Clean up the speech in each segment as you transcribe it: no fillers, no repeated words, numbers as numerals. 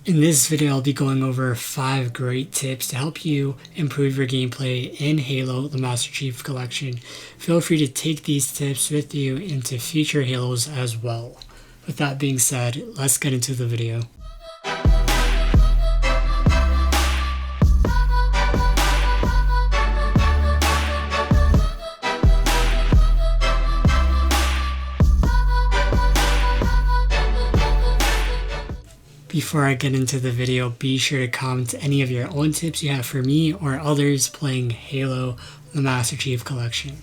In this video, I'll be going over 5 great tips to help you improve your gameplay in Halo, the Master Chief Collection. Feel free to take these tips with you into future Halos as well. With that being said, let's get into the video. Before I get into the video, be sure to comment any of your own tips you have for me or others playing Halo, the Master Chief Collection.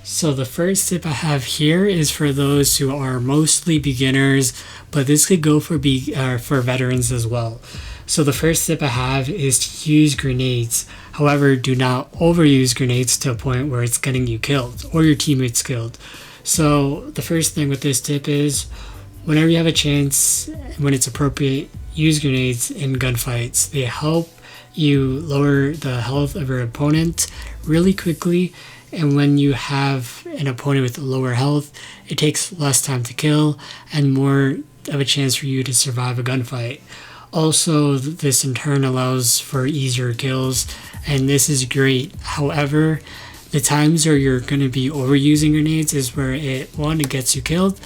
So the first tip I have here is for those who are mostly beginners, but this could go for veterans as well. So the first tip I have is to use grenades. However, do not overuse grenades to a point where it's getting you killed or your teammates killed. So the first thing with this tip is, whenever you have a chance, when it's appropriate, use grenades in gunfights. They help you lower the health of your opponent really quickly, and when you have an opponent with lower health, it takes less time to kill and more of a chance for you to survive a gunfight. Also, this in turn allows for easier kills, and this is great. However, the times where you're going to be overusing grenades is where it gets you killed.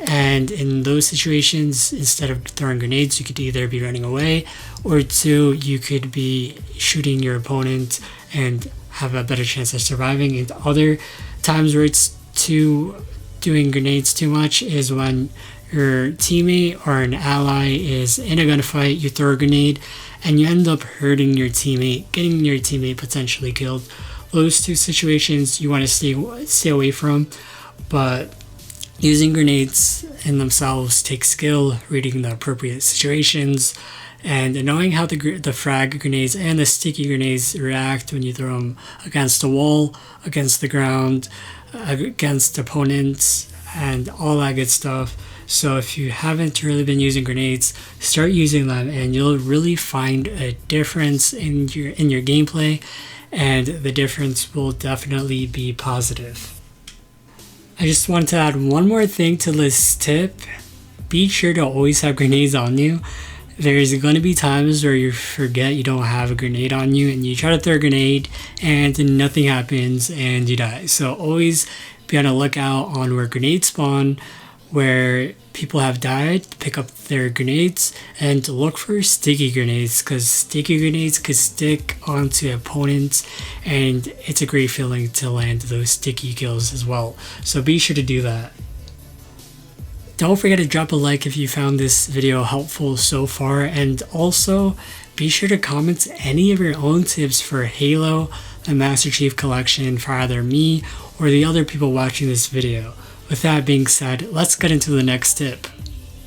And in those situations, instead of throwing grenades, you could either be running away, or 2, you could be shooting your opponent and have a better chance of surviving. And other times where it's doing grenades too much is when your teammate or an ally is in a gunfight, you throw a grenade, and you end up hurting your teammate, getting your teammate potentially killed. Those 2 situations you want to stay away from, but using grenades in themselves takes skill, reading the appropriate situations, and knowing how the frag grenades and the sticky grenades react when you throw them against a wall, against the ground, against opponents, and all that good stuff. So if you haven't really been using grenades, start using them, and you'll really find a difference in your gameplay, and the difference will definitely be positive. I just wanted to add one more thing to this tip. Be sure to always have grenades on you. There's going to be times where you forget you don't have a grenade on you, and you try to throw a grenade and nothing happens and you die. So always be on the lookout on where grenades spawn, where people have died, pick up their grenades, and look for sticky grenades, because sticky grenades could stick onto opponents, and it's a great feeling to land those sticky kills as well. So be sure to do that. Don't forget to drop a like if you found this video helpful so far, and also be sure to comment any of your own tips for Halo, the Master Chief Collection, for either me or the other people watching this video. With that being said, let's get into the next tip.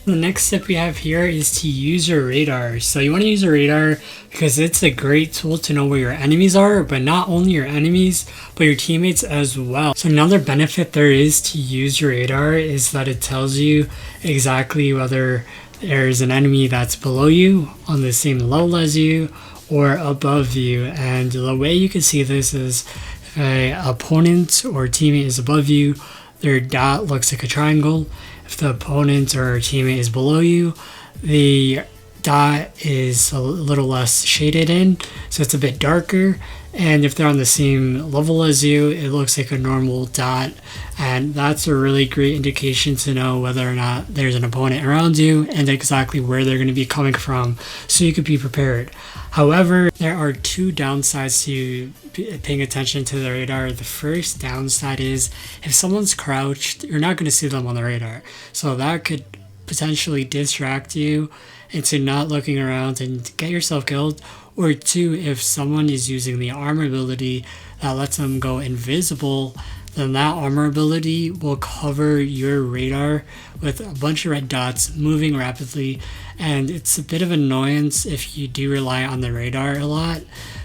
The next tip we have here is to use your radar. So you want to use a radar because it's a great tool to know where your enemies are, but not only your enemies, but your teammates as well. So another benefit there is to use your radar is that it tells you exactly whether there's an enemy that's below you, on the same level as you, or above you. And the way you can see this is if an opponent or teammate is above you, their dot looks like a triangle. If the opponent or teammate is below you, the dot is a little less shaded in, so it's a bit darker. And if they're on the same level as you, it looks like a normal dot, and that's a really great indication to know whether or not there's an opponent around you and exactly where they're going to be coming from, so you could be prepared. However, there are 2 downsides to paying attention to the radar. The first downside is if someone's crouched, you're not going to see them on the radar, so that could potentially distract you into not looking around and get yourself killed. Or 2, if someone is using the armor ability that lets them go invisible, then that armor ability will cover your radar with a bunch of red dots moving rapidly, and it's a bit of annoyance if you do rely on the radar a lot.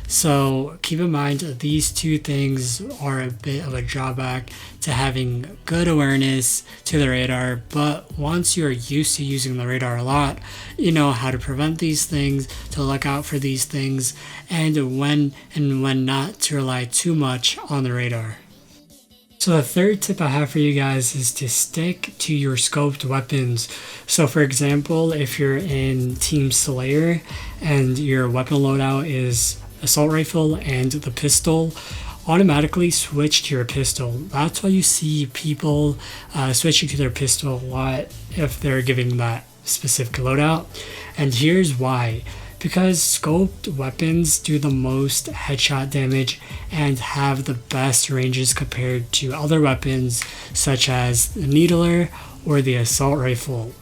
So keep in mind that these 2 things are a bit of a drawback to having good awareness to the radar, but once you are used to using the radar a lot, you know how to prevent these things, to look out for these things, and when not to rely too much on the radar. So the third tip I have for you guys is to stick to your scoped weapons. So for example, if you're in Team Slayer and your weapon loadout is assault rifle and the pistol, automatically switch to your pistol. That's why you see people switching to their pistol a lot if they're giving that specific loadout. And here's why. Because scoped weapons do the most headshot damage and have the best ranges compared to other weapons such as the needler or the assault rifle.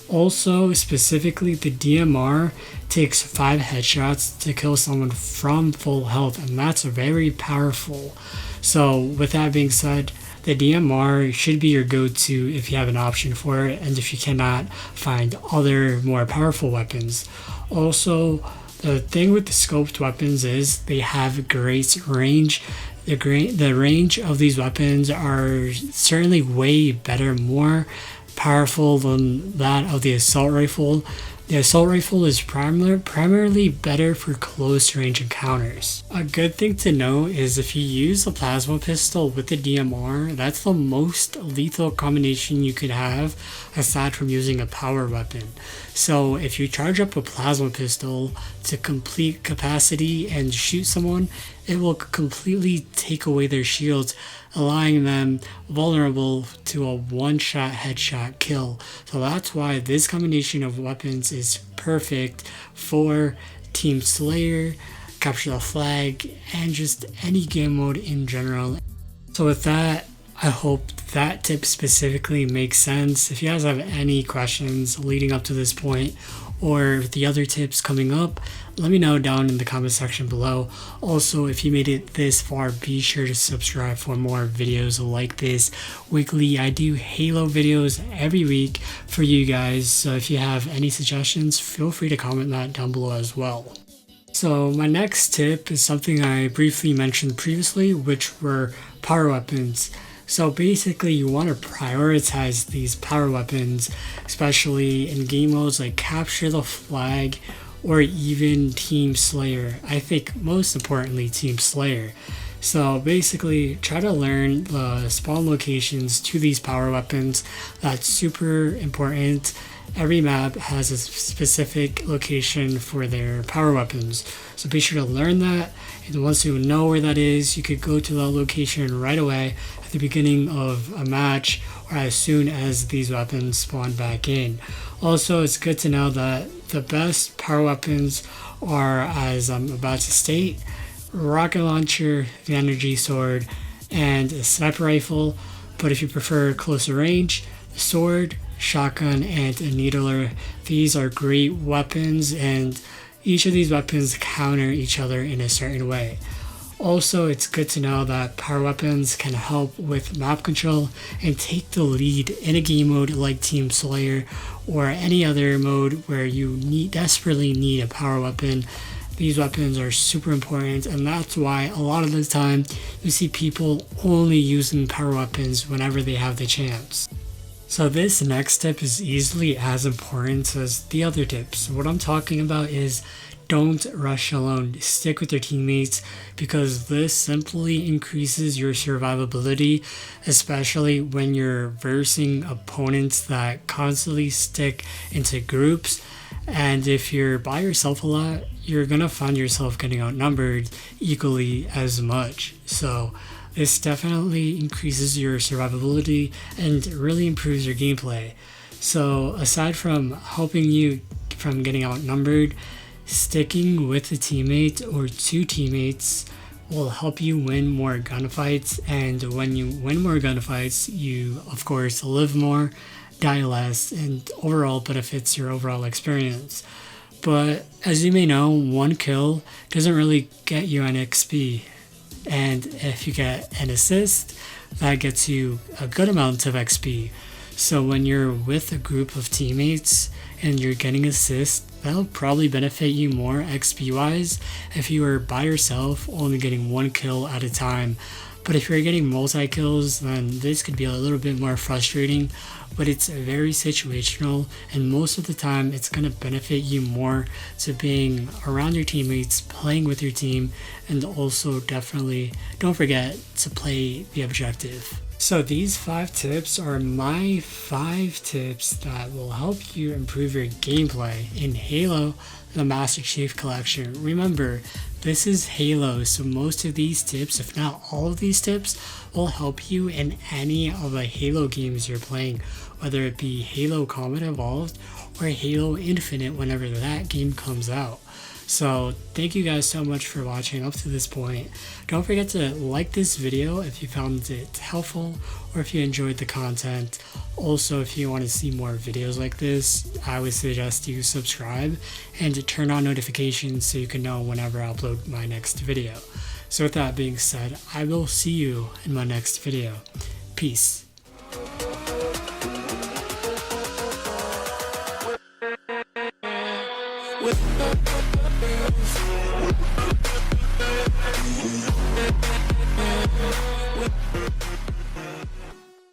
Also, specifically, the DMR takes 5 headshots to kill someone from full health, and that's very powerful. So with that being said, the DMR should be your go-to if you have an option for it and if you cannot find other more powerful weapons. Also, the thing with the scoped weapons is they have great range. The range of these weapons are certainly way better, more powerful than that of the assault rifle. The assault rifle is primarily better for close range encounters. A good thing to know is if you use a plasma pistol with the DMR, that's the most lethal combination you could have aside from using a power weapon. So if you charge up a plasma pistol to complete capacity and shoot someone, it will completely take away their shields, allowing them vulnerable to a one-shot headshot kill. So that's why this combination of weapons is perfect for Team Slayer, Capture the Flag, and just any game mode in general. So with that, I hope that tip specifically makes sense. If you guys have any questions leading up to this point or the other tips coming up, let me know down in the comment section below. Also, if you made it this far, be sure to subscribe for more videos like this weekly. I do Halo videos every week for you guys, so if you have any suggestions, feel free to comment that down below as well. So my next tip is something I briefly mentioned previously, which were power weapons. So basically you want to prioritize these power weapons, especially in game modes like Capture the Flag or even Team Slayer. I think most importantly Team Slayer. So basically try to learn the spawn locations to these power weapons. That's super important. Every map has a specific location for their power weapons. So be sure to learn that. And once you know where that is, you could go to the location right away at the beginning of a match or as soon as these weapons spawn back in. Also, it's good to know that the best power weapons are, as I'm about to state, rocket launcher, the energy sword, and a sniper rifle. But if you prefer closer range, the sword, shotgun, and a needler, these are great weapons, and each of these weapons counter each other in a certain way. Also, it's good to know that power weapons can help with map control and take the lead in a game mode like Team Slayer or any other mode where you desperately need a power weapon. These weapons are super important, and that's why a lot of the time you see people only using power weapons whenever they have the chance. So this next tip is easily as important as the other tips. What I'm talking about is don't rush alone. Stick with your teammates because this simply increases your survivability, especially when you're versing opponents that constantly stick into groups. And if you're by yourself a lot, you're gonna find yourself getting outnumbered equally as much. So this definitely increases your survivability and really improves your gameplay. So aside from helping you from getting outnumbered, sticking with a teammate or two teammates will help you win more gunfights, and when you win more gunfights, you of course live more, die less, and overall benefits your overall experience. But as you may know, one kill doesn't really get you an XP. And if you get an assist, that gets you a good amount of XP. So when you're with a group of teammates and you're getting assists, that'll probably benefit you more XP wise if you are by yourself only getting one kill at a time. But if you're getting multi-kills, then this could be a little bit more frustrating, but it's very situational, and most of the time it's going to benefit you more to being around your teammates, playing with your team, and also definitely don't forget to play the objective. So these 5 tips are my 5 tips that will help you improve your gameplay in Halo, the Master Chief Collection. Remember, this is Halo, so most of these tips, if not all of these tips, will help you in any of the Halo games you're playing, whether it be Halo Combat Evolved or Halo Infinite whenever that game comes out. So thank you guys so much for watching up to this point. Don't forget to like this video if you found it helpful or if you enjoyed the content. Also, if you want to see more videos like this, I would suggest you subscribe and turn on notifications so you can know whenever I upload my next video. So with that being said, I will see you in my next video. Peace.